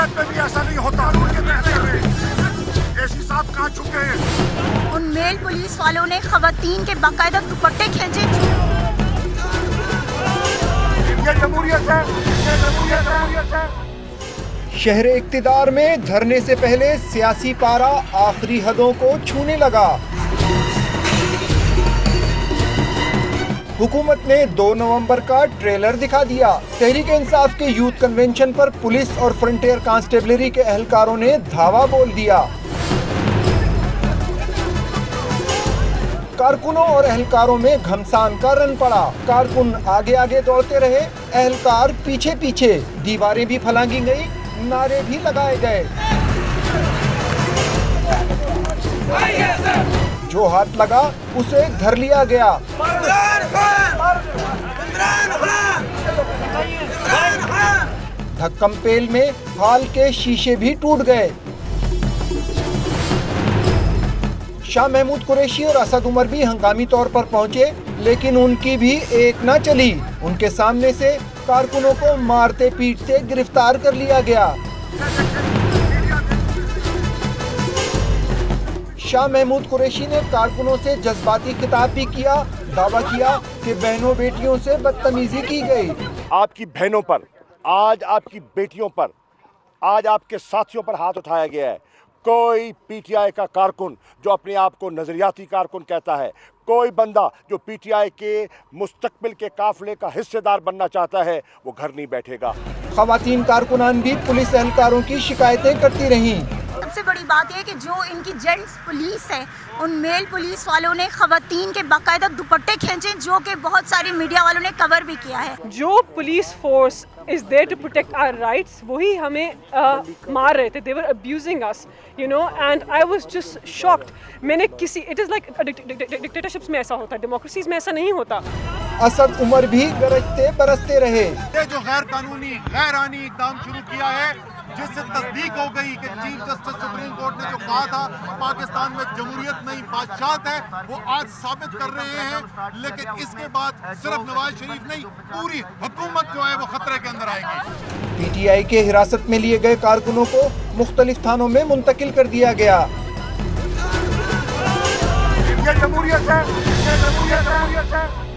जमहूरियत में भी ऐसा नहीं होता। कानून के तहत एसी साहब कहाँ चुके हैं? उन मेल पुलिस वालों ने खवातीन के बाकायदा दुपट्टे खींचे। ये जमहूरियत है, ये जमहूरियत है। शहर इक्तिदार में धरने से पहले सियासी पारा आखिरी हदों को छूने लगा। हुकूमत ने 2 नवंबर का ट्रेलर दिखा दिया। तहरीक इंसाफ के यूथ कन्वेंशन पर पुलिस और फ्रंटियर कांस्टेबलरी के एहलकारों ने धावा बोल दिया। कारकुनों और एहलकारों में घमसान का रन पड़ा। कारकुन आगे आगे दौड़ते रहे, एहलकार पीछे पीछे। दीवारें भी फलांगी गई, नारे भी लगाए गए। जो हाथ लगा उसे धर लिया गया। धक्कमपेल में हाल के शीशे भी टूट गए। शाह महमूद कुरैशी और असद उमर भी हंगामी तौर पर पहुंचे, लेकिन उनकी भी एक न चली। उनके सामने से कारकुनों को मारते पीटते गिरफ्तार कर लिया गया। शाह महमूद कुरैशी ने कारकुनों से जज्बाती खिताब भी किया। दावा किया कि बहनों बेटियों से बदतमीजी की गई। आपकी बहनों पर, आज आपकी बेटियों पर, आज आपके साथियों पर हाथ उठाया गया है। कोई पीटीआई का कारकुन जो अपने आप को नजरियाती कारकुन कहता है, कोई बंदा जो पीटीआई के मुस्तकबिल के काफिले का हिस्सेदार बनना चाहता है, वो घर नहीं बैठेगा। खवातीन कारकुनान भी पुलिस एहलकारों की शिकायतें करती रहीं। सबसे बड़ी बात है कि जो इनकी जेंट्स पुलिस है, उन मेल पुलिस वालों ने खवातीन के बाकायदा दुपट्टे खींचे, जो कि बहुत सारी मीडिया वालों ने कवर भी किया है। जो police force is there to protect our rights, वही हमें मार रहे थे। They were abusing us, you know, and I was just shocked. मैंने किसी, इट इज लाइक डिक्टेटरशिप्स में ऐसा होता है, डेमोक्रेसीज में ऐसा नहीं होता। असद उमर भी गरजते बरसते रहे। ये जो गैर कानूनी गैर आईनी इक़दाम शुरू किया है, जिससे तस्दीक हो गई कि चीफ जस्टिस सुप्रीम कोर्ट ने जो कहा था पाकिस्तान में जमहूरियत नहीं बादशाहत है, वो आज साबित कर रहे हैं। लेकिन इसके बाद सिर्फ नवाज शरीफ नहीं, पूरी हुकूमत जो है वो खतरे के अंदर आएगी। पीटीआई के हिरासत में लिए गए कारकुनों को मुख्तलिफ थानों में मुंतकिल कर दिया गया। ये जमहूरियत है, ये जमहूरियत है।